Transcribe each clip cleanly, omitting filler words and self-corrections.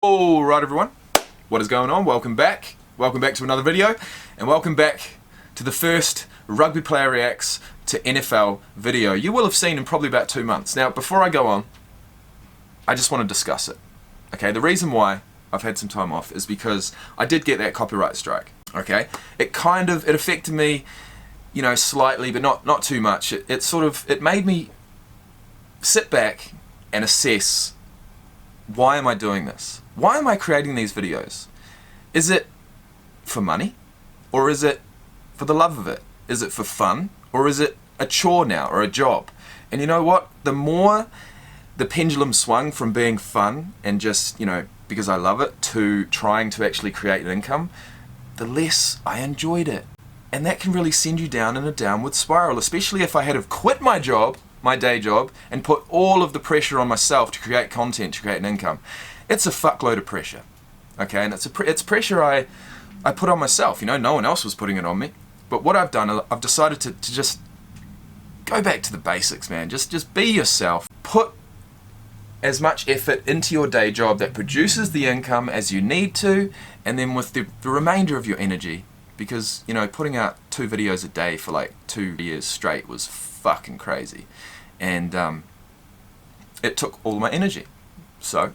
Alright everyone, what is going on? Welcome back to another video, and welcome back to the first Rugby Player Reacts to NFL video you will have seen in probably about 2 months. Now before I go on, I just want to discuss it. Okay, the reason why I've had some time off is because I did get that copyright strike. Okay, it affected me, you know, slightly, but not too much. It made me sit back and assess, why am I doing this? Why am I creating these videos? Is it for money? Or is it for the love of it? Is it for fun? Or is it a chore now, or a job? And you know what? The more the pendulum swung from being fun and just, you know, because I love it, to trying to actually create an income, the less I enjoyed it. And that can really send you down in a downward spiral, especially if I had have quit my job, my day job, and put all of the pressure on myself to create content, to create an income. It's a fuckload of pressure, okay? And it's pressure I put on myself. You know, no one else was putting it on me. But what I've done, I've decided to just go back to the basics, man. Just be yourself. Put as much effort into your day job that produces the income as you need to, and then with the remainder of your energy, because, you know, putting out 2 videos a day for like 2 years straight was fucking crazy. And it took all my energy. So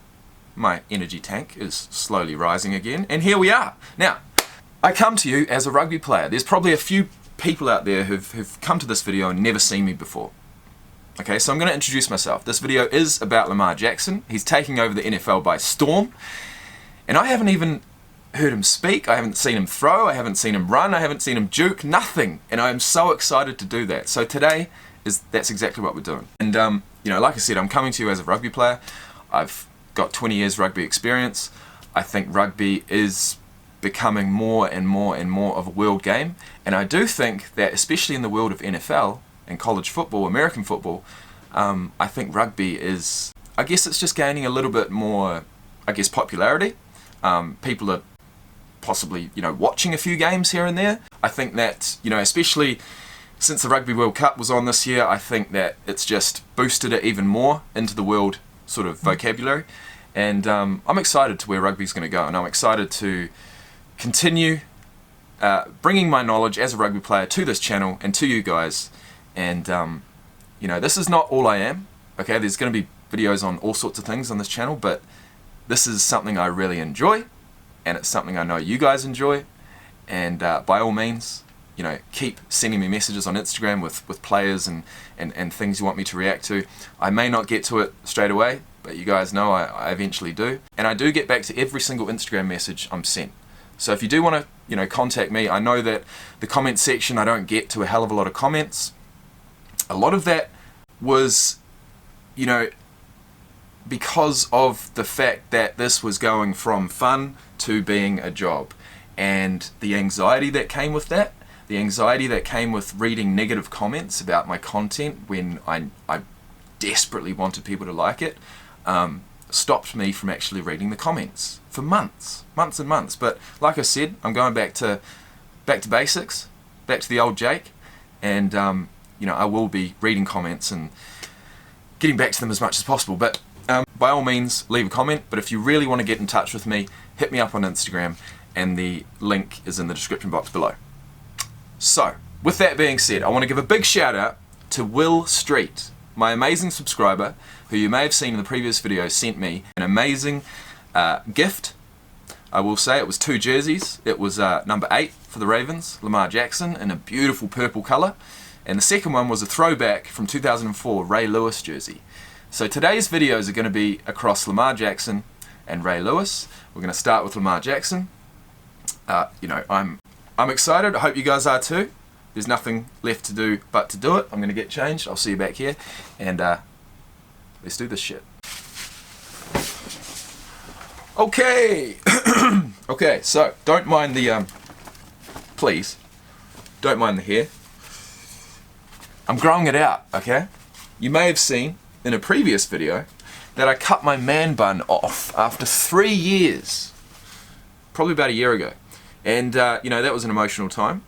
my energy tank is slowly rising again, and here we are. Now, I come to you as a rugby player. There's probably a few people out there who've come to this video and never seen me before. Okay, so I'm going to introduce myself. This video is about Lamar Jackson. He's taking over the NFL by storm, and I haven't even heard him speak, I haven't seen him throw, I haven't seen him run, I haven't seen him juke, nothing. And I'm so excited to do that. So today, that's exactly what we're doing. And you know, like I said, I'm coming to you as a rugby player. I've got 20 years rugby experience. I think rugby is becoming more and more and more of a world game. And I do think that, especially in the world of NFL and college football, American football, I think rugby is, I guess it's just gaining a little bit more, I guess, popularity. People are possibly, you know, watching a few games here and there. I think that, you know, especially since the Rugby World Cup was on this year, I think that it's just boosted it even more into the world sort of vocabulary. And I'm excited to where rugby's going to go, and I'm excited to continue bringing my knowledge as a rugby player to this channel and to you guys. And you know, this is not all I am. Okay, there's going to be videos on all sorts of things on this channel, but this is something I really enjoy, and it's something I know you guys enjoy. And by all means, you know, keep sending me messages on Instagram with players and things you want me to react to. I may not get to it straight away, but you guys know I eventually do. And I do get back to every single Instagram message I'm sent. So if you do want to, you know, contact me, I know that the comment section, I don't get to a hell of a lot of comments. A lot of that was, you know, because of the fact that this was going from fun to being a job, and the anxiety that came with that, the anxiety that came with reading negative comments about my content when I desperately wanted people to like it, stopped me from actually reading the comments for months and months. But like I said, I'm going back to basics, back to the old Jake, and you know, I will be reading comments and getting back to them as much as possible. But by all means, leave a comment. But if you really want to get in touch with me, hit me up on Instagram, and the link is in the description box below. So, with that being said, I want to give a big shout out to Will Street, my amazing subscriber, who you may have seen in the previous video, sent me an amazing gift. I will say it was 2 jerseys. It was number 8 for the Ravens, Lamar Jackson, in a beautiful purple colour. And the second one was a throwback from 2004 Ray Lewis jersey. So today's videos are going to be across Lamar Jackson and Ray Lewis. We're going to start with Lamar Jackson. You know, I'm excited. I hope you guys are too. There's nothing left to do but to do it. I'm going to get changed. I'll see you back here, and let's do this shit. Okay. Okay, so don't mind the please don't mind the hair. I'm growing it out, okay? You may have seen in a previous video that I cut my man bun off after 3 years, probably about a year ago. And you know, that was an emotional time.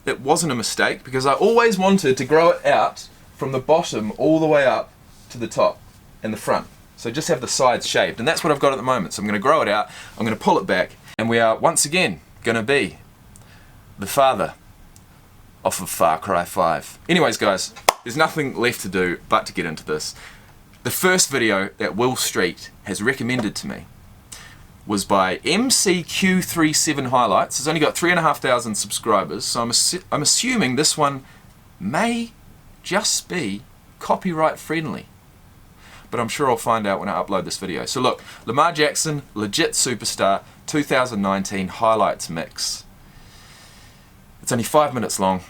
It wasn't a mistake, because I always wanted to grow it out from the bottom all the way up to the top and the front. So just have the sides shaved, and that's what I've got at the moment. So I'm going to grow it out, I'm going to pull it back, and we are once again going to be the father off of Far Cry 5. Anyways guys, there's nothing left to do but to get into this. The first video that Will Street has recommended to me was by MCQ37 Highlights. It's only got 3,500 subscribers, so I'm assuming this one may just be copyright friendly. But I'm sure I'll find out when I upload this video. So look, Lamar Jackson, legit superstar, 2019 highlights mix. It's only 5 minutes long.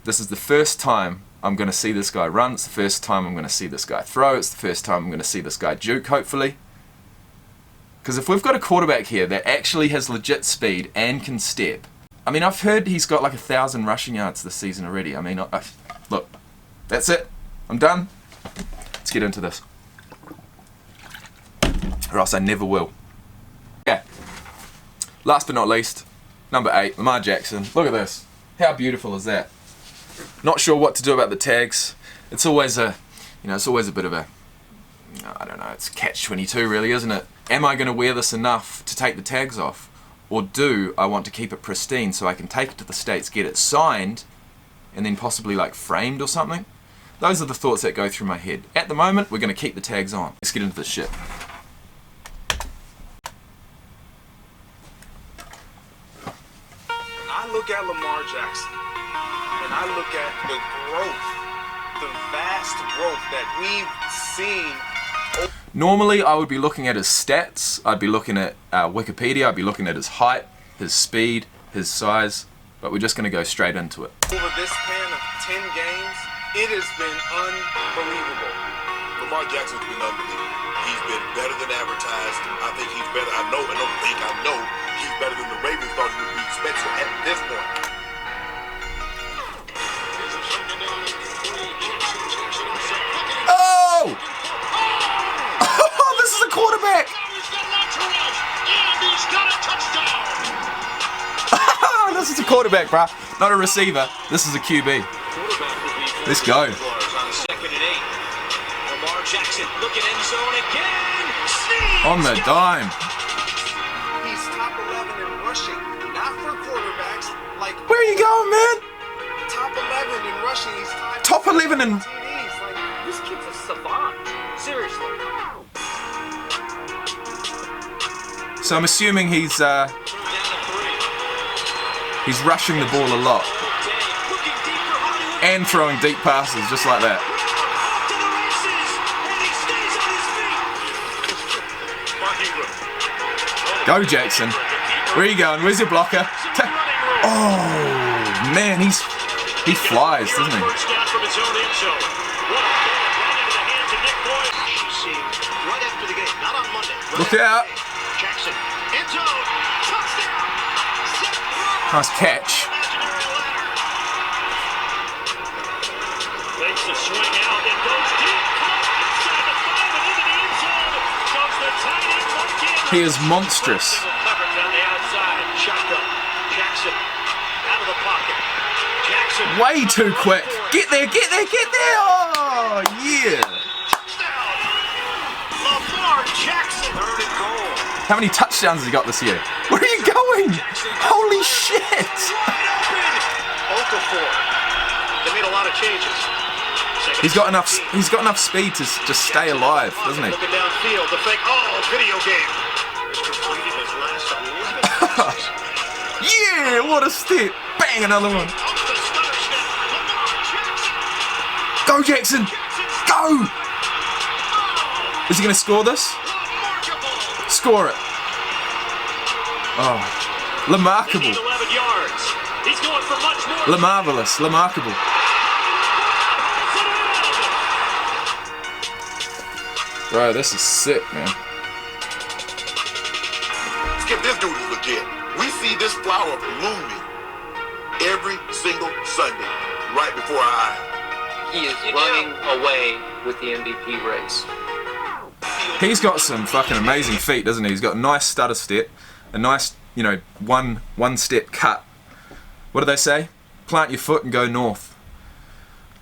This is the first time I'm going to see this guy run. It's the first time I'm going to see this guy throw. It's the first time I'm going to see this guy juke, hopefully. Because if we've got a quarterback here that actually has legit speed and can step, I mean, I've heard he's got like 1,000 rushing yards this season already. I mean, look, that's it. I'm done. Let's get into this. Or else I never will. Yeah. Last but not least, number 8, Lamar Jackson. Look at this. How beautiful is that? Not sure what to do about the tags. It's always a, it's always a bit of a, I don't know, it's catch-22 really, isn't it? Am I going to wear this enough to take the tags off? Or do I want to keep it pristine so I can take it to the States, get it signed, and then possibly like framed or something? Those are the thoughts that go through my head. At the moment, we're going to keep the tags on. Let's get into this shit. When I look at Lamar Jackson, and I look at the growth, the vast growth that we've seen. Normally, I would be looking at his stats. I'd be looking at Wikipedia. I'd be looking at his height, his speed, his size. But we're just going to go straight into it. Over this span of 10 games, it has been unbelievable. Lamar Jackson's been unbelievable. He's been better than advertised. I think he's better. I know he's better than the Ravens thought he would be expected at this point. Oh! This is a quarterback! This is a quarterback, bruh. Not a receiver. This is a QB. Let's go. On the dime. He's top 11 in rushing, not for quarterbacks. Like, where are you going, man? Top 11 in rushing. He's top 11 in. TDs. Like, this kid's a savant. Seriously. So I'm assuming he's rushing the ball a lot and throwing deep passes just like that. Go Jackson. Where are you going? Where's your blocker? Oh man, he flies, doesn't he? Look out. Nice catch. He is monstrous. Way too quick. Get there, get there, get there. Oh, yeah. Lamar Jackson. How many touchdowns has he got this year? Where are you going? Holy shit! They made a lot of changes. He's got enough speed to just stay alive, doesn't he? Looking downfield, the fake. Oh, video game. Completed his last 11. Yeah, what a step! Bang, another one. Go Jackson! Go! Is he going to score this? Score it. Oh, remarkable. Lamarvelous, remarkable. Bro, this is sick, man. This dude is legit. We see this flower blooming every single Sunday right before our eyes. He is running away with the MVP race. He's got some fucking amazing feet, doesn't he? He's got a nice stutter step, a nice, one step cut. What do they say? Plant your foot and go north.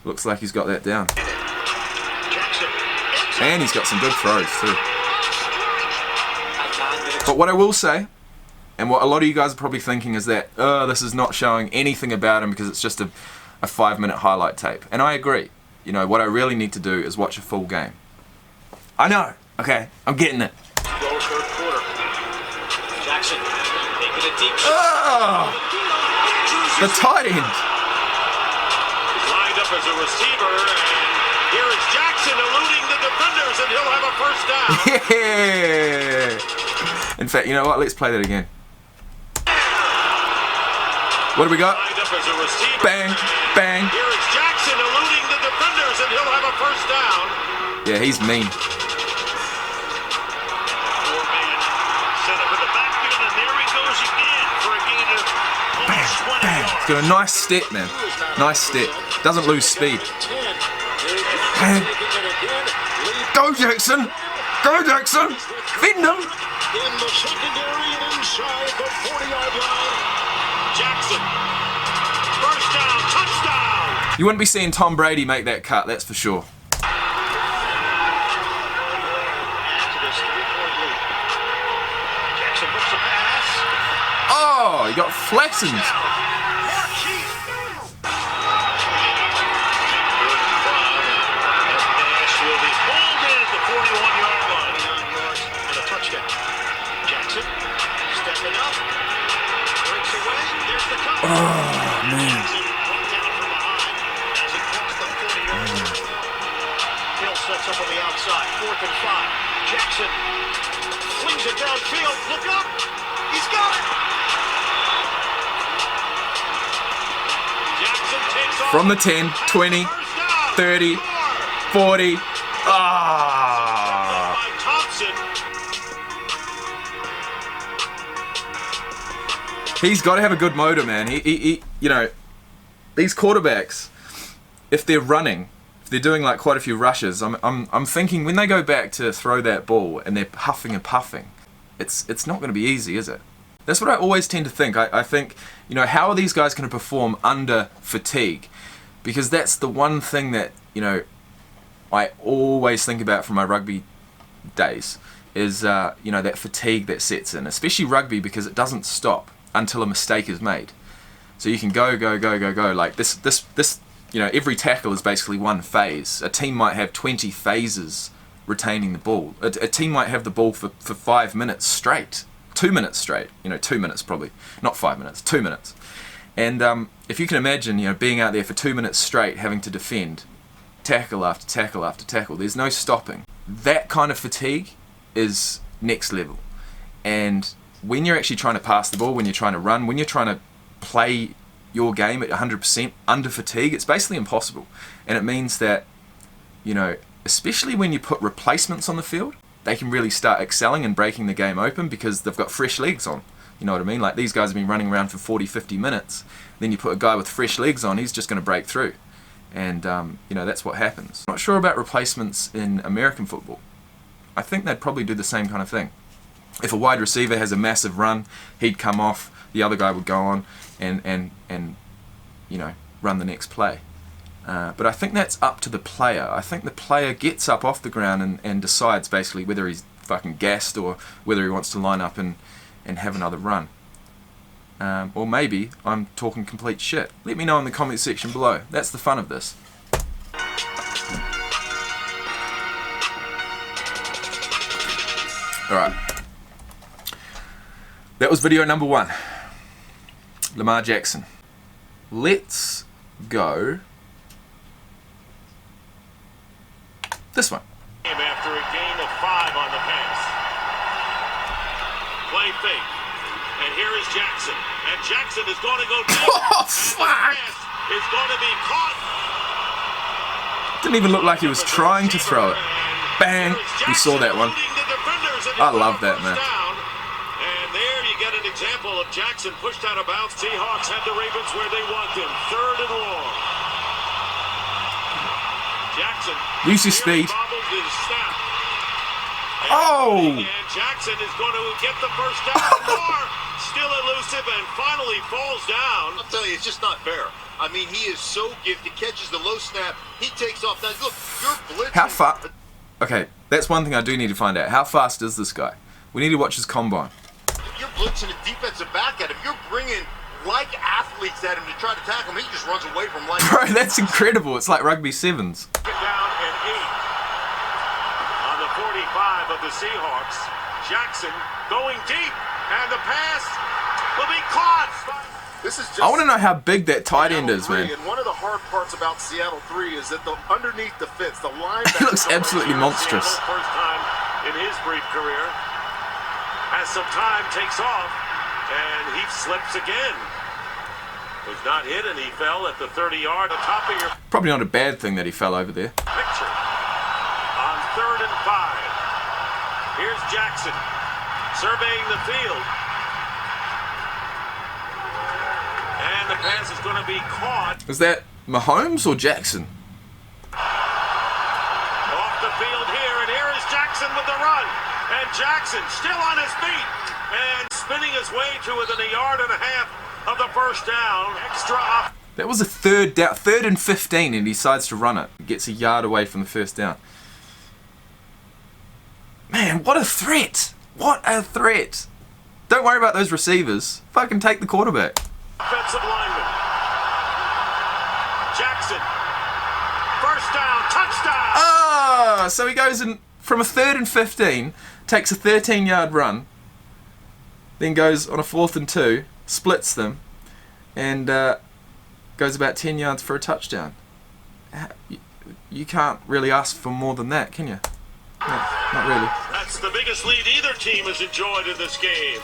Looks like he's got that down. And he's got some good throws too. But what I will say, and what a lot of you guys are probably thinking, is that this is not showing anything about him because it's just a 5-minute highlight tape. And I agree. You know, what I really need to do is watch a full game. I know. Okay, I'm getting it. Go third quarter. Jackson making a deep shot. The tight end. He's lined up as a receiver, and here is Jackson eluding the defenders, and he'll have a first down. Yeah. In fact, you know what? Let's play that again. What do we got? Lined up as a receiver. Bang, bang. Here is Jackson eluding the defenders, and he'll have a first down. Yeah, he's mean. Four-man set up in the backfield, and there he goes again for a gain of almost 20 yards. He's got a nice step, man. Nice step. Doesn't lose speed. Bang. Go, Jackson. Go, Jackson. Feed him. In the secondary and inside the 40-yard line. Jackson. First down, touchdown. You wouldn't be seeing Tom Brady make that cut, that's for sure. Jackson looks a pass. Oh, he got flattened. Will be pulled in at the 41-yard line. 9 yards and a touchdown. Jackson stepping up. Breaks away. There's the cover. Oh, man. Jackson brought down from behind as he crossed the 40-yard line. Hill sets up on the outside. 4th and 5. Jackson flings it downfield. Look up. He's got it. Jackson takes off. From the 10, 20, 30, 40. Ah! He's got to have a good motor, man. He, you know, these quarterbacks, if they're running, if they're doing like quite a few rushes, I'm thinking when they go back to throw that ball and they're huffing and puffing, it's not going to be easy, is it? That's what I always tend to think. I think, you know, how are these guys going to perform under fatigue? Because that's the one thing that, you know, I always think about from my rugby days is, you know, that fatigue that sets in, especially rugby because it doesn't stop until a mistake is made. So you can go. Like this, you know, every tackle is basically one phase. A team might have 20 phases retaining the ball. A team might have the ball for 5 minutes straight. 2 minutes straight. You know, 2 minutes probably. Not 5 minutes, 2 minutes. And if you can imagine, you know, being out there for 2 minutes straight having to defend tackle after tackle after tackle, there's no stopping. That kind of fatigue is next level. And when you're actually trying to pass the ball, when you're trying to run, when you're trying to play your game at 100% under fatigue, it's basically impossible. And it means that, you know, especially when you put replacements on the field, they can really start excelling and breaking the game open because they've got fresh legs on. You know what I mean? Like these guys have been running around for 40, 50 minutes. Then you put a guy with fresh legs on, he's just going to break through. And, you know, that's what happens. I'm not sure about replacements in American football. I think they'd probably do the same kind of thing. If a wide receiver has a massive run, he'd come off, the other guy would go on and you know, run the next play. But I think that's up to the player. I think the player gets up off the ground and decides basically whether he's fucking gassed or whether he wants to line up and have another run. Or maybe I'm talking complete shit. Let me know in the comment section below. That's the fun of this. Alright. That was video number 1. Lamar Jackson. Let's go this one. After a gain of 5 on the pass. Play fake. And here is Jackson. And Jackson is going to go deep. Oh, fuck! It's going to be caught. Didn't even look like he was trying to throw it. Bang! We saw that one. I love that, man. And there you get an example of Jackson pushed out of bounds. Seahawks had the Ravens where they want them. 3rd and long. Jackson. Use your speed. Oh! And Jackson is going to get the first down. Still elusive and finally falls down. I'll tell you, it's just not fair. I mean, he is so gifted. Catches the low snap. He takes off. Now, look, you're blitzing. How far? Okay, that's one thing I do need to find out. How fast is this guy? We need to watch his combine. If you're blitzing a defensive back at him, you're bringing like athletes at him to try to tackle him. He just runs away from like. Bro, that's incredible. It's like rugby sevens. Get down and 8 on the 45 of the Seahawks. Jackson going deep, and the pass will be caught. This is just I want to know how big that tight end is, Seattle 3, man. And one of the hard parts about Seattle 3 is that the underneath the fence, the line. He looks absolutely monstrous. First time in his brief career. Has some time, takes off, and he slips again. Was not hit, and he fell at the 30-yard. The top of your Probably not a bad thing that he fell over there. picture on 3rd and 5. Here's Jackson surveying the field. And the pass is going to be caught. Is that Mahomes or Jackson? Off the field here, and here is Jackson with the run. And Jackson still on his feet and spinning his way to within a yard and a half of the first down. Extra off. That was a third down, 3rd and 15, and he decides to run it. Gets a yard away from the first down. Man, what a threat! What a threat! Don't worry about those receivers. Fucking take the quarterback. Offensive lineman. Jackson. First down, touchdown. Ah, so he goes in from a 3rd and 15, takes a 13-yard run, then goes on a 4th and 2, splits them, and goes about 10 yards for a touchdown. You can't really ask for more than that, can you? No, not really. That's the biggest lead either team has enjoyed in this game.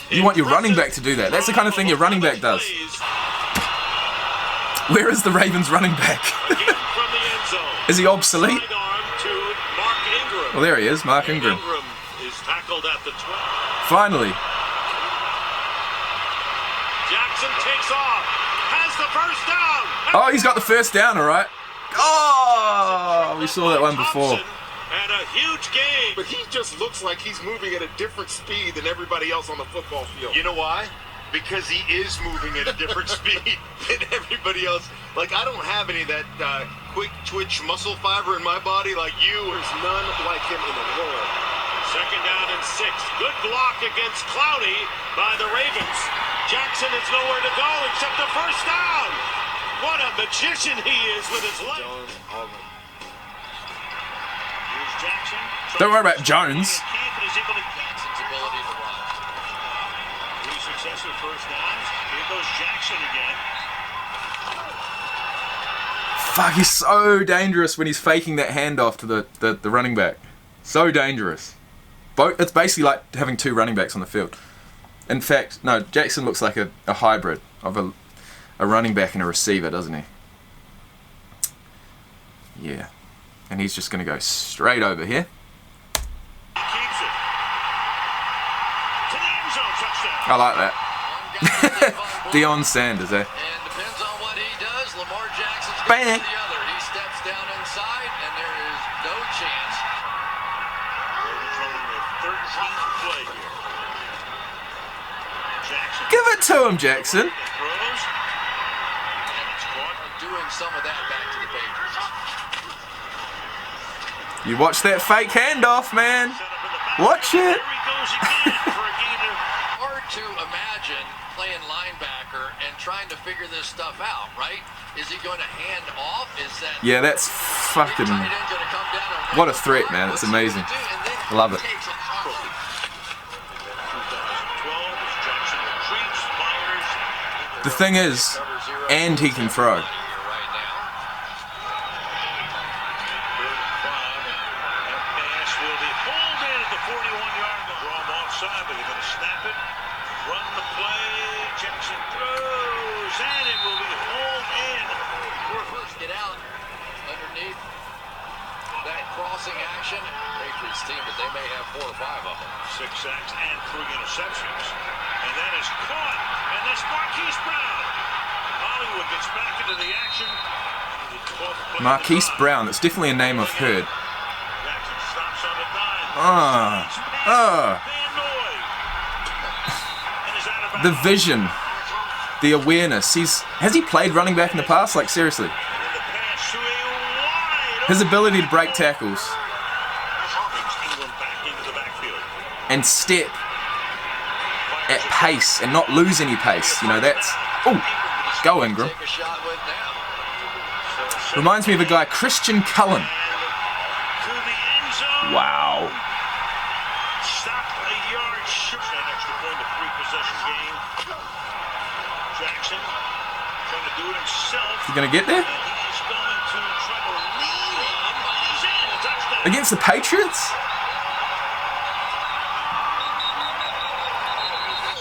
You want your running back to do that. That's the kind of thing your running back does. Where is the Ravens running back? From the end zone. Is he obsolete? Sidearm to Mark Ingram. Well, there he is, Mark Ingram. Ingram is tackled at the 12. Finally. Jackson takes off. Has the first down. Oh, he's got the first down, all right. Oh, we saw that one before. And a huge game. But he just looks like he's moving at a different speed than everybody else on the football field. You know why? Because he is moving at a different speed than everybody else. Like, I don't have any of that quick twitch muscle fiber in my body like you. There's none like him in the world. Second down and 6. Good block against Clowney by the Ravens. Jackson has nowhere to go except the first down. What a magician he is with his legs. Here's Jackson. Don't worry about Jones. Jackson's ability to run. 3 successive first downs. Here goes Jackson again. Fuck, he's so dangerous when he's faking that handoff to the running back. So dangerous. It's basically like having 2 running backs on the field. In fact, no, Jackson looks like a hybrid of a running back and a receiver, doesn't he? Yeah. And he's just going to go straight over here. Keeps it. To the end zone, touchdown. I like that. Deion Sanders, eh? And depends on what he does. Lamar Jackson's Bang. going to the other. He steps down inside, and there is no chance. Ravens running with 13 to play here. Jackson. Give it to him, Jackson. Throws. And it's caught. Doing some of that back to the Patriots. You watch that fake handoff, man. Watch it. Here he goes again for a gain of Hard to imagine playing linebacker and trying to figure this stuff out, right? Is he going to hand off? Is that Yeah, that's fucking... tight end going to come down and What a run threat, the man. ball? It's What's he amazing. gonna do? And then I love it. takes a 2012 as Jackson retreats, fires. The thing is, and he can throw. right now. 3rd and 5. That pass will be pulled in at the 41-yard line. Draw him offside, but they're going to snap it. Run the play. Jackson throws, and it will be hauled in. First get out underneath that crossing action. Patriots team, but they may have 4 or 5 of them. 6 sacks and 3 interceptions. And that is caught. And that's Marquise Brown. Hollywood gets back into the action. The 12th play of the Marquise drive. Brown. That's definitely a name I've heard. Jackson stops on the dime. Ah. Ah. Van Noy. And is out of The bounds. vision. The awareness. Has he played running back in the past? Like, seriously. And the pass to a wide His open ability to break tackles. and step at pace and not lose any pace. You know, that's... Oh, go Ingram. Take a shot with now. Reminds me of a guy, Christian Cullen. To the end zone. Wow. Stop a yard short. That extra point, the three-possession game. Jackson trying to do it himself. You going to get there? He's going to try to lead him. He's in. Touchdown. Against the Patriots?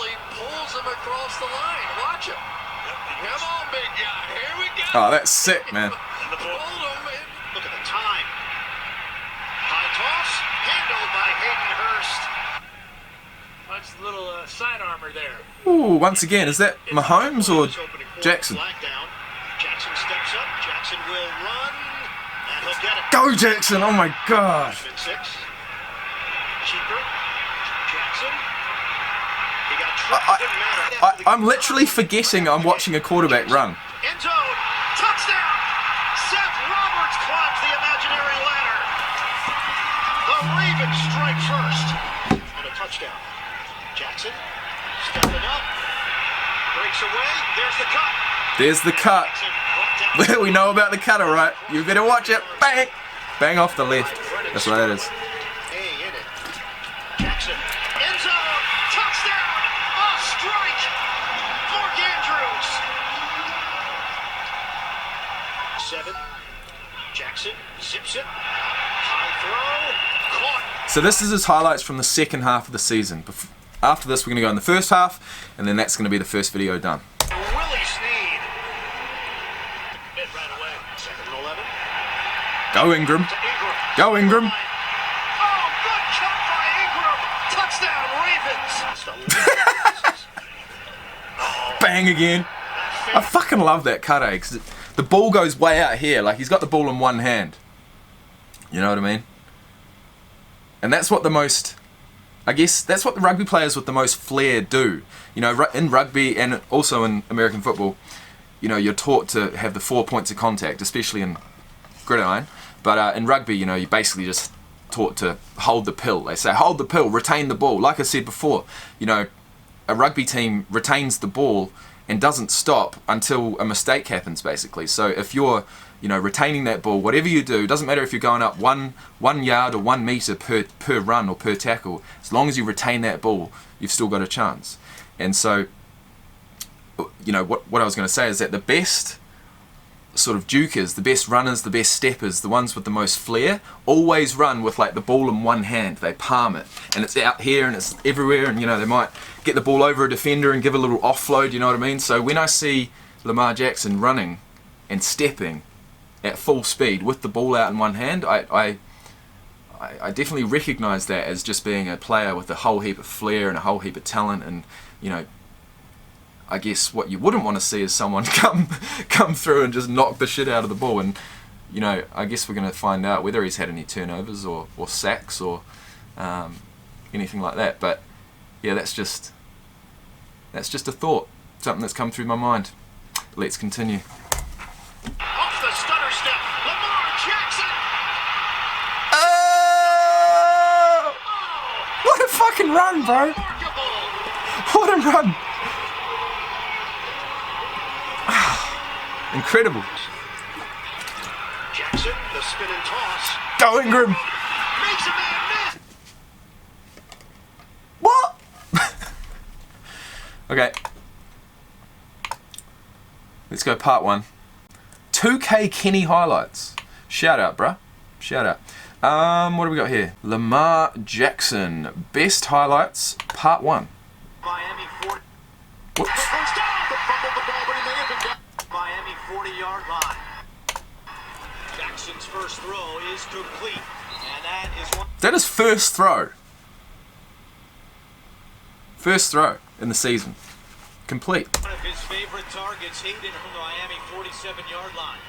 He pulls him across the line. Watch him. Come on, big guy. Here we go. Oh, that's sick, man. And the ball. Hold him. Look at the time. High toss. Handled by Hayden Hurst. That's a little side armor there. Ooh, once again, is that Mahomes or Jackson? Flag down. Jackson steps up. Jackson will run. And he'll get it. Go Jackson, oh my god. Freshman 6. Cheaper. Jackson. He got tripped. Didn't matter. I'm literally forgetting I'm watching a quarterback run. End zone. Touchdown. Seth Roberts climbs the imaginary ladder. The Ravens strike first. And a touchdown. Jackson stepping up. Breaks away. There's the cut. There's the cut. Jackson brought down. We know about the cut, alright? You better watch it. Bang! Bang off the left. That's what that is. Hey, in it. Jackson. End zone. Touchdown. A strike. Mark Andrews. 7. Jackson zips it. High throw. Caught. So this is his highlights from the second half of the season. After this, we're going to go in the first half, and then that's going to be the first video done. Willie Snead. Hit right away. 2nd and 11. Go Ingram. To Ingram. Go Ingram. Oh, good cut by Ingram. Touchdown, Ravens. Bang again. I fucking love that cut, eh? 'Cause the ball goes way out here. Like, he's got the ball in one hand. You know what I mean? And that's what the most... I guess that's what the rugby players with the most flair do. You know, in rugby and also in American football, you know, you're taught to have the 4 points of contact, especially in gridiron. But in rugby, you know, you're basically just taught to hold the pill. They say, hold the pill, retain the ball. Like I said before, you know, a rugby team retains the ball and doesn't stop until a mistake happens, basically. So if you're, you know, retaining that ball, whatever you do, doesn't matter if you're going up one yard or 1 meter per run or per tackle, as long as you retain that ball, you've still got a chance. And so, you know, what I was going to say is that the best sort of jukers, the best runners, the best steppers, the ones with the most flair, always run with like the ball in one hand. They palm it, and it's out here and it's everywhere, and you know, they might get the ball over a defender and give a little offload, you know what I mean? So when I see Lamar Jackson running and stepping at full speed with the ball out in one hand, I definitely recognise that as just being a player with a whole heap of flair and a whole heap of talent. And you know, I guess what you wouldn't want to see is someone come through and just knock the shit out of the ball. And you know, I guess we're going to find out whether he's had any turnovers or sacks or anything like that. But yeah, that's just a thought, something that's come through my mind. Let's continue. Off the stutter step. Lamar Jackson. Oh! What a fucking run, bro! Remarkable. What a run! Incredible. Jackson, the spin and toss. Go Ingram! Makes a man miss. What? Okay. Let's go part 1. 2K Kenny highlights. Shout out, bruh. Shout out. What do we got here? Lamar Jackson. Best highlights, part 1. Miami 40. Whoops. First down. Fumbled the ball, but he may have been down. Miami 40-yard line. Jackson's first throw is complete. And that is one. That is first throw. First throw in the season. Complete. One of his favorite targets, Hayden from the Miami 47-yard line.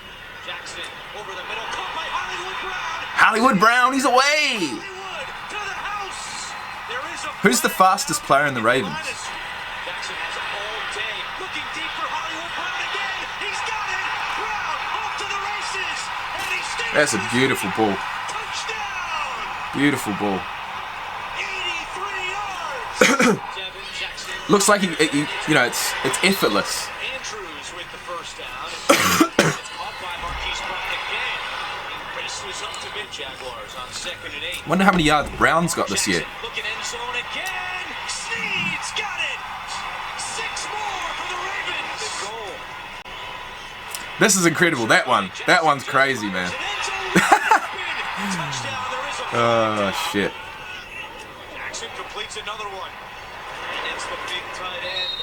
Jackson over the middle, caught by Hollywood Brown. Hollywood Brown, he's away! Hollywood to the house. There is a Who's the fastest player in the Ravens? Jackson has it all day, looking deep for Hollywood Brown again. He's got it. Brown off to the races, and he stays. That's a beautiful ball. Touchdown. Beautiful ball. 83 Looks like you know, it's effortless. Andrews with the first down. It's caught by Marquise Brown again. He races up to mid Jaguars on 2nd and 8. Wonder how many yards Brown's got this year. Looking end zone again. Sneed's got it. 6 more for the Ravens. The goal. This is incredible. That one's crazy, man. Oh shit. Jackson completes another one. And it's the big tight end.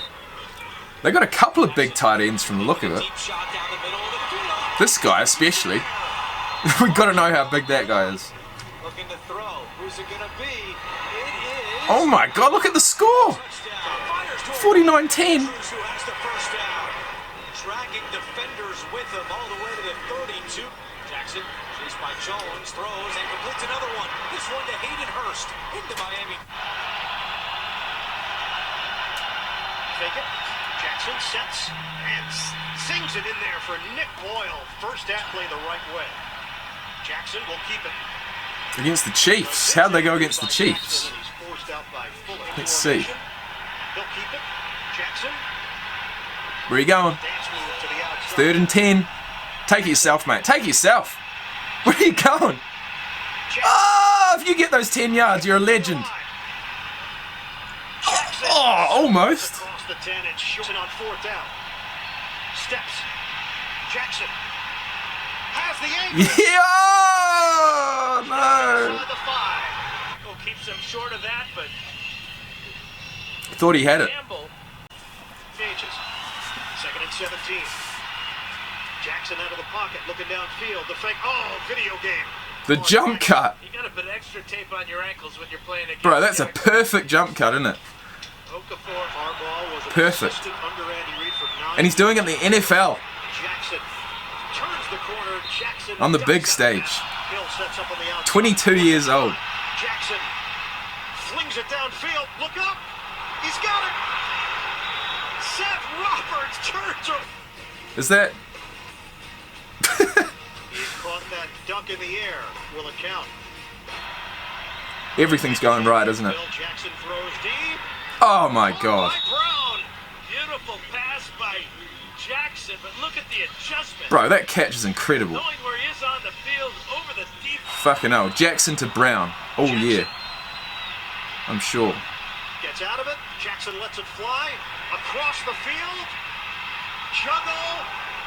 They got a couple of big tight ends from the look of it. Deep shot down the middle of the field. This guy especially. We got to know how big that guy is. Looking to throw. Who's it gonna be? It is. Oh my god, look at the score. 49-10. Who has the first down? Dragging defenders with him all the way to the 32. Jackson, chased by Jones, throws and completes another one. This one to Hayden Hurst into Miami. Take it. Jackson sets and sings it in there for Nick Boyle. First down play the right way. Jackson will keep it. Against the Chiefs. How'd they go against the Chiefs? Let's see. He'll keep it. Jackson. Where are you going? 3rd and 10. Take it yourself, mate. Take it yourself. Where are you going? Oh, if you get those 10 yards, you're a legend. Oh, almost. Across the 10 and shooting on 4th down. Steps. Jackson has the angle. Yeah, oh, no. Inside the 5. Well, keeps him short of that, but Thought he had it. Campbell changes. 2nd and 17. Jackson out of the pocket, looking downfield. The fake. Oh, video game. The jump cut. You got to put extra tape on your ankles when you're playing against. Bro, that's a perfect jump cut, isn't it? Okafor, Harbaugh was an Perfect. assistant under Andy Reid for 9 And he's doing it in the NFL. Jackson turns the corner. Jackson On the big ducks stage. out. Hill sets up on the outside. 22 years old. Jackson flings it downfield. Look up. He's got it. Seth Roberts turns around. Is that... He caught that duck in the air. Will it count? Everything's going right, isn't it? Bill Jackson throws deep. Oh my god. By Brown. Beautiful pass by Jackson, but look at the adjustment. Bro, that catch is incredible. Knowing where he is on the field, over the deep. Fucking hell. Jackson to Brown. Oh yeah. I'm sure. Gets out of it. Jackson lets it fly. Across the field. Juggle.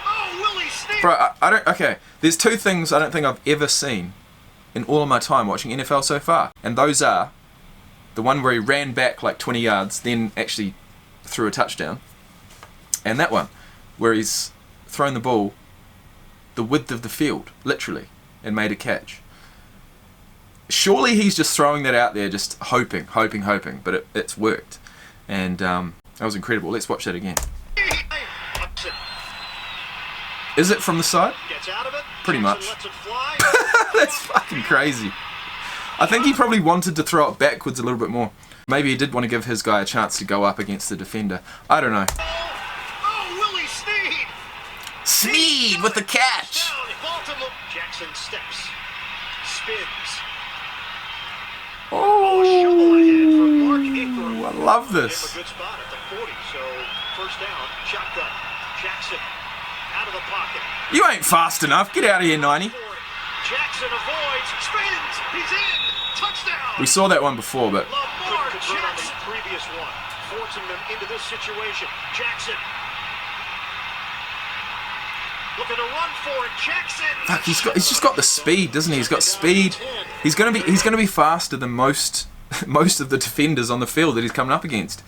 Oh, Willie Snead. Bro, I don't... Okay, there's 2 things I don't think I've ever seen in all of my time watching NFL so far. And those are the one where he ran back like 20 yards, then actually threw a touchdown. And that one, where he's thrown the ball the width of the field, literally, and made a catch. Surely he's just throwing that out there, just hoping, but it's worked. And that was incredible. Let's watch that again. Is it from the side? Gets out of it. Pretty Jackson much. lets it fly. That's fucking crazy. I think he probably wanted to throw it backwards a little bit more. Maybe he did want to give his guy a chance to go up against the defender. I don't know. Oh, Willie Snead. Snead with the catch. Down. Baltimore. Jackson steps. Spins. Oh, Shovel ahead from Mark Ingram. I love Gave him this. a good spot at the 40, so first down. Shotgun. Jackson out of the pocket. You ain't fast enough. Get out of here, 90. Jackson avoids, spins, he's in, touchdown. We saw that one before, but Lamar Jackson. On the previous one, forcing them into this situation. Jackson looking to run for it. Jackson. fuck, he's just got the speed, doesn't he? He's got speed. He's gonna be faster than most of the defenders on the field that he's coming up against.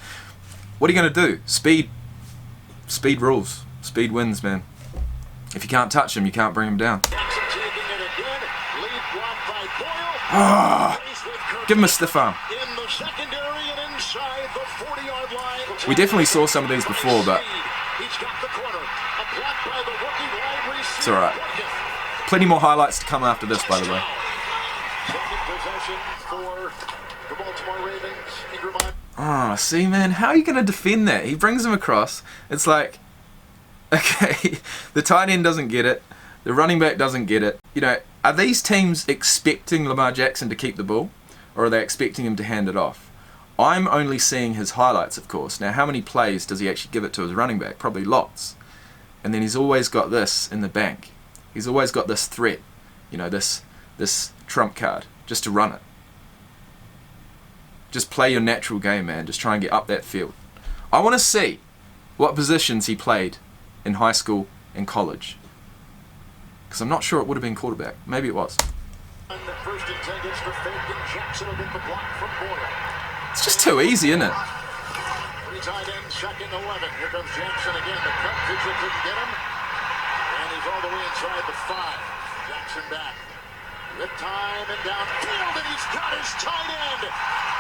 What are you gonna do? Speed rules. Speed wins, man. If you can't touch him, you can't bring him down. Give him a stiff arm. We definitely saw some of these before, but it's alright. Plenty more highlights to come after this, by the way. Oh, see, man, how are you going to defend that? He brings him across. It's like, okay, the tight end doesn't get it. The running back doesn't get it. You know, are these teams expecting Lamar Jackson to keep the ball? Or are they expecting him to hand it off? I'm only seeing his highlights, of course. Now, how many plays does he actually give it to his running back? Probably lots. And then he's always got this in the bank. He's always got this threat, you know, this trump card, just to run it. Just play your natural game, man. Just try and get up that field. I want to see what positions he played in high school and college. Because I'm not sure it would have been quarterback. Maybe it was. First and 10 gets the fake, and Jackson will get the block from Boyle. It's just too easy, isn't it? Three tight ends, second 11. Here comes Jackson again. The cut pitcher couldn't get him. And he's all the way inside the 5. Jackson back. With time and downfield, and he's got his tight end.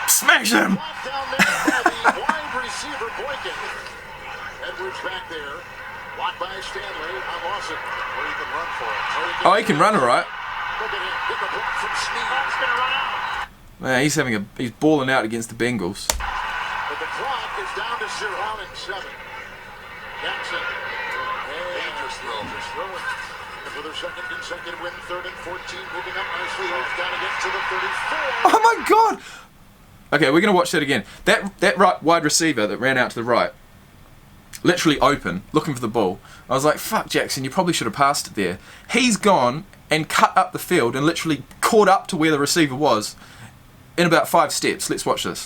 Smash him! Blocked down there by the wide receiver, Boykin. Edwards back there. Blocked by Stanley on Lawson. Or he can run for it. Oh, he can run all right. Look at him. Get the block from Sneed. He's going to run out. Man, he's balling out against the Bengals. But the clock is down to 0 out and 7. Jackson. Dangerous throw. For their second consecutive win, 3rd and 14. Moving up nicely. He's got to get to the 34. Oh my God! Okay, we're going to watch that again. That right wide receiver that ran out to the right, literally open, looking for the ball. I was like, fuck, Jackson, you probably should have passed it there. He's gone and cut up the field and literally caught up to where the receiver was in about 5 steps. Let's watch this.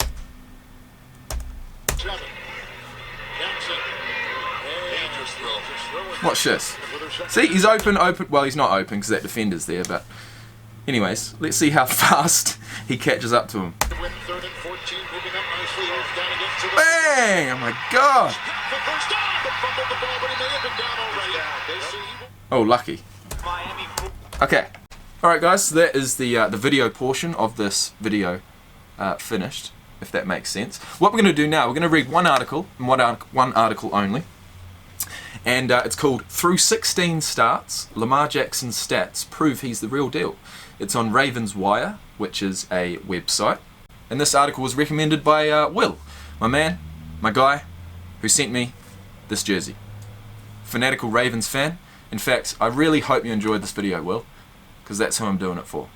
7. Jackson. Dangerous throw. Watch this. See, he's open. Well, he's not open because that defender's there, but anyways, let's see how fast he catches up to him. Win 3rd and 14. Moving up nicely. He's got to get to the Bang! Oh my God! first down, but fumbled the ball, but he may have been down already. They see Oh, lucky. Okay. Alright guys, so that is the video portion of this video finished, if that makes sense. What we're going to do now, we're going to read one article, and one article only. And it's called Through 16 Starts, Lamar Jackson's Stats Prove He's the Real Deal. It's on Ravens Wire, which is a website. And this article was recommended by Will, my man, my guy, who sent me this jersey. Fanatical Ravens fan. In fact, I really hope you enjoyed this video, Will, because that's who I'm doing it for.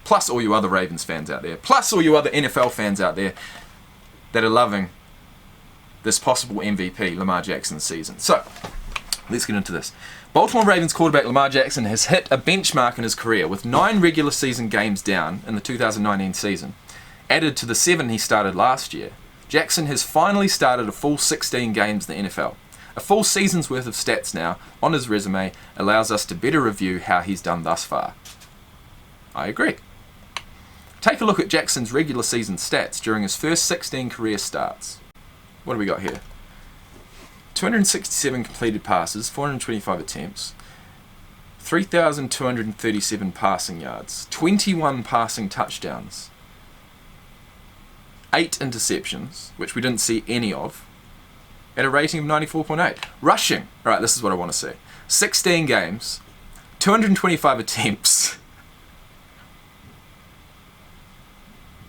Plus all you other Ravens fans out there. Plus all you other NFL fans out there that are loving this possible MVP, Lamar Jackson's season. So, let's get into this. Baltimore Ravens quarterback Lamar Jackson has hit a benchmark in his career with 9 regular season games down in the 2019 season. Added to the 7 he started last year, Jackson has finally started a full 16 games in the NFL. A full season's worth of stats now on his resume allows us to better review how he's done thus far. I agree. Take a look at Jackson's regular season stats during his first 16 career starts. What do we got here? 267 completed passes, 425 attempts, 3,237 passing yards, 21 passing touchdowns, 8 interceptions, which we didn't see any of, at a rating of 94.8. Rushing. Alright, this is what I want to see. 16 games, 225 attempts,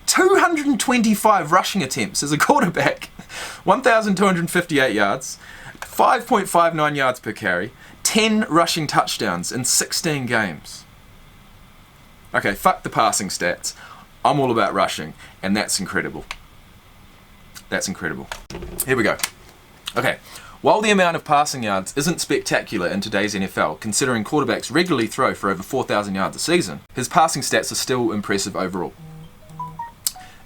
225 rushing attempts as a quarterback, 1,258 yards, 5.59 yards per carry, 10 rushing touchdowns in 16 games. Okay, fuck the passing stats. I'm all about rushing, and that's incredible. That's incredible. Here we go. Okay, while the amount of passing yards isn't spectacular in today's NFL, considering quarterbacks regularly throw for over 4,000 yards a season, his passing stats are still impressive overall.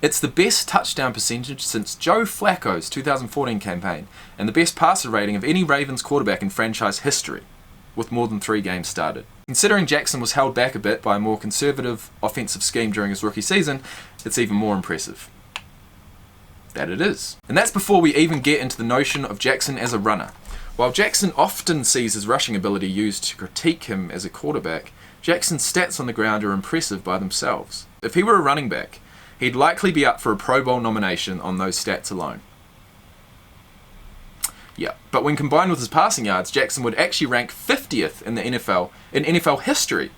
It's the best touchdown percentage since Joe Flacco's 2014 campaign, and the best passer rating of any Ravens quarterback in franchise history, with more than 3 games started. Considering Jackson was held back a bit by a more conservative offensive scheme during his rookie season, it's even more impressive. That it is. And that's before we even get into the notion of Jackson as a runner. While Jackson often sees his rushing ability used to critique him as a quarterback, Jackson's stats on the ground are impressive by themselves. If he were a running back, he'd likely be up for a Pro Bowl nomination on those stats alone. Yeah, but when combined with his passing yards, Jackson would actually rank 50th in the NFL, in NFL history,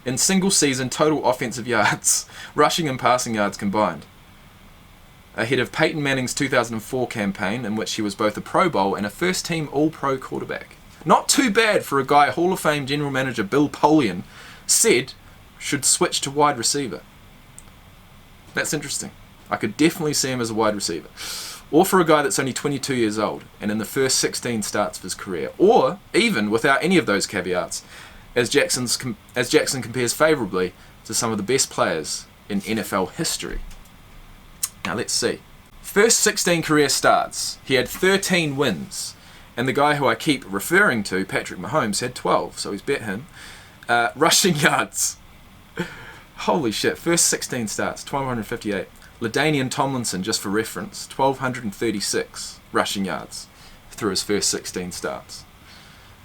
in single season total offensive yards, rushing and passing yards combined. Ahead of Peyton Manning's 2004 campaign, in which he was both a Pro Bowl and a first-team All-Pro quarterback. Not too bad for a guy Hall of Fame general manager Bill Polian said should switch to wide receiver. That's interesting. I could definitely see him as a wide receiver. Or for a guy that's only 22 years old and in the first 16 starts of his career. Or even without any of those caveats, as Jackson compares favourably to some of the best players in NFL history. Now let's see. First 16 career starts, he had 13 wins. And the guy who I keep referring to, Patrick Mahomes, had 12, so he's bet him. Rushing yards. Holy shit, first 16 starts, 1,258. LaDainian Tomlinson, just for reference, 1,236 rushing yards through his first 16 starts.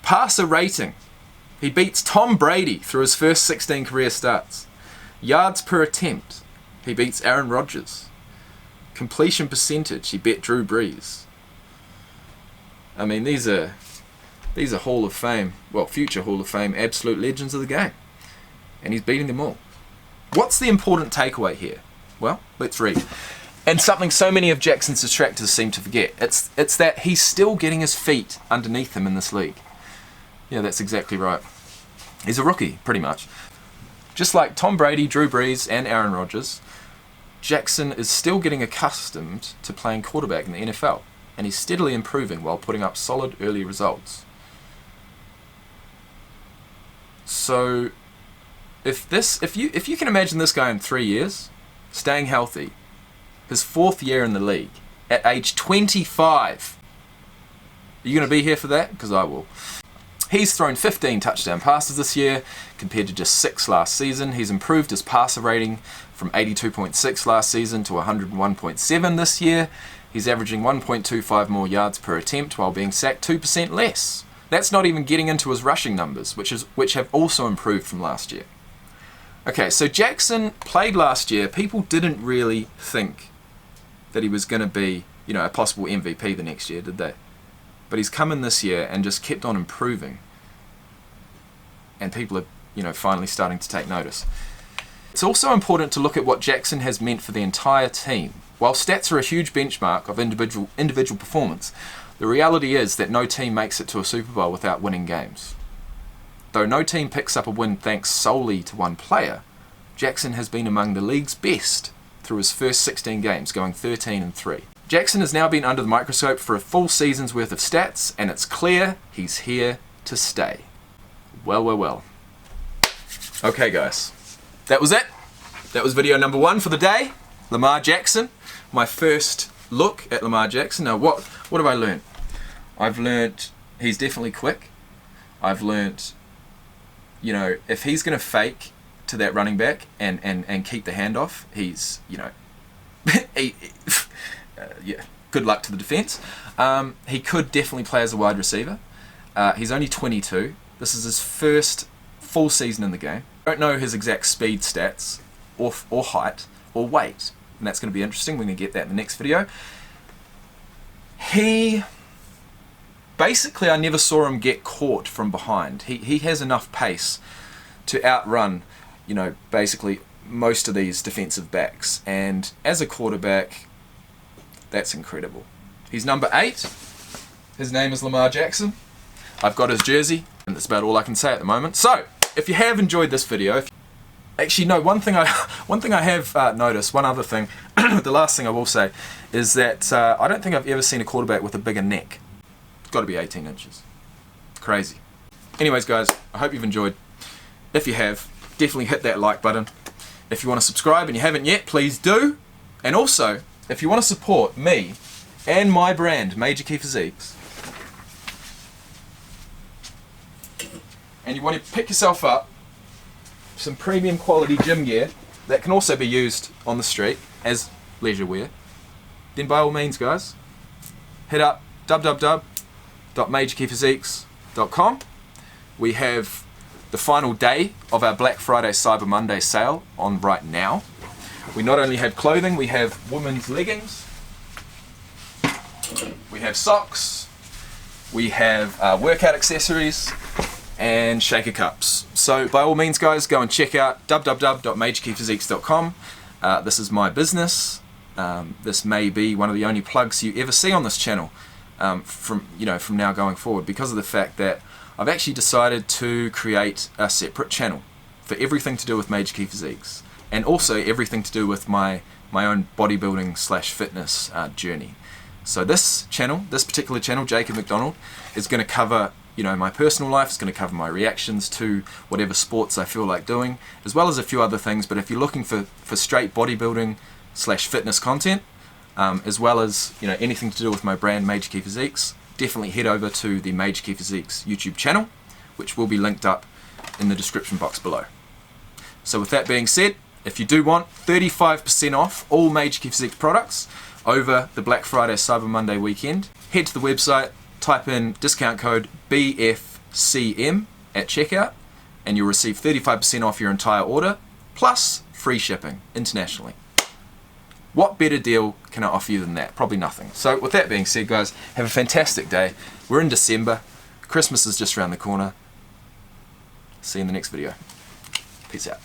Passer rating. He beats Tom Brady through his first 16 career starts. Yards per attempt. He beats Aaron Rodgers. Completion percentage. He bet Drew Brees. I mean, these are Hall of Fame, well, future Hall of Fame, absolute legends of the game. And he's beating them all. What's the important takeaway here? Well, let's read. And something so many of Jackson's detractors seem to forget. It's that he's still getting his feet underneath him in this league. Yeah, that's exactly right. He's a rookie, pretty much. Just like Tom Brady, Drew Brees, and Aaron Rodgers, Jackson is still getting accustomed to playing quarterback in the NFL. And he's steadily improving while putting up solid early results. So, if you can imagine this guy in 3 years, staying healthy, his 4th year in the league, at age 25, are you going to be here for that? Because I will. He's thrown 15 touchdown passes this year, compared to just 6 last season. He's improved his passer rating from 82.6 last season to 101.7 this year. He's averaging 1.25 more yards per attempt while being sacked 2% less. That's not even getting into his rushing numbers, which have also improved from last year. Okay, so Jackson played last year. People didn't really think that he was going to be, a possible MVP the next year, did they? But he's come in this year and just kept on improving. And people are, finally starting to take notice. It's also important to look at what Jackson has meant for the entire team. While stats are a huge benchmark of individual performance, the reality is that no team makes it to a Super Bowl without winning games. Though no team picks up a win thanks solely to one player, Jackson has been among the league's best through his first 16 games, going 13-3. Jackson has now been under the microscope for a full season's worth of stats, and it's clear he's here to stay. Well. Okay, guys. That was it. That was video number 1 for the day. Lamar Jackson. My first look at Lamar Jackson. Now, what have I learned? I've learned he's definitely quick. I've learned, if he's going to fake to that running back and keep the handoff, he's, good luck to the defense. He could definitely play as a wide receiver. He's only 22. This is his first full season in the game. I don't know his exact speed stats or height or weight. And that's going to be interesting. We're going to get that in the next video. Basically, I never saw him get caught from behind. He has enough pace to outrun, basically most of these defensive backs. And as a quarterback, that's incredible. He's number 8. His name is Lamar Jackson. I've got his jersey, and that's about all I can say at the moment. So, if you have enjoyed this video, actually, no, one thing I have noticed, one other thing, the last thing I will say, is that I don't think I've ever seen a quarterback with a bigger neck. It's got to be 18 inches. Crazy. Anyways, guys, I hope you've enjoyed. If you have, definitely hit that like button. If you want to subscribe and you haven't yet, please do. And also, if you want to support me and my brand, Major Key Physiques, and you want to pick yourself up some premium quality gym gear that can also be used on the street as leisure wear, then by all means, guys, hit up www.majorkeyphysiques.com. We have the final day of our Black Friday Cyber Monday sale on right now. We not only have clothing, we have women's leggings, we have socks, we have workout accessories, and shaker cups. So by all means, guys, go and check out www.majorkeyphysiques.com. This is my business. This may be one of the only plugs you ever see on this channel from now going forward, because of the fact that I've actually decided to create a separate channel for everything to do with Major Key Physiques, and also everything to do with my my own bodybuilding / fitness journey. So this particular channel, Jacob McDonald, is going to cover, you know, my personal life. It's going to cover my reactions to whatever sports I feel like doing, as well as a few other things. But if you're looking for straight bodybuilding / fitness content, as well as, you know, anything to do with my brand Major Key Physiques, definitely head over to the Major Key Physiques YouTube channel, which will be linked up in the description box below. So with that being said, if you do want 35% off all Major Key Physiques products over the Black Friday Cyber Monday weekend, head to the website, type in discount code BFCM at checkout, and you'll receive 35% off your entire order, plus free shipping internationally. What better deal can I offer you than that? Probably nothing. So with that being said, guys, have a fantastic day. We're in December. Christmas is just around the corner. See you in the next video. Peace out.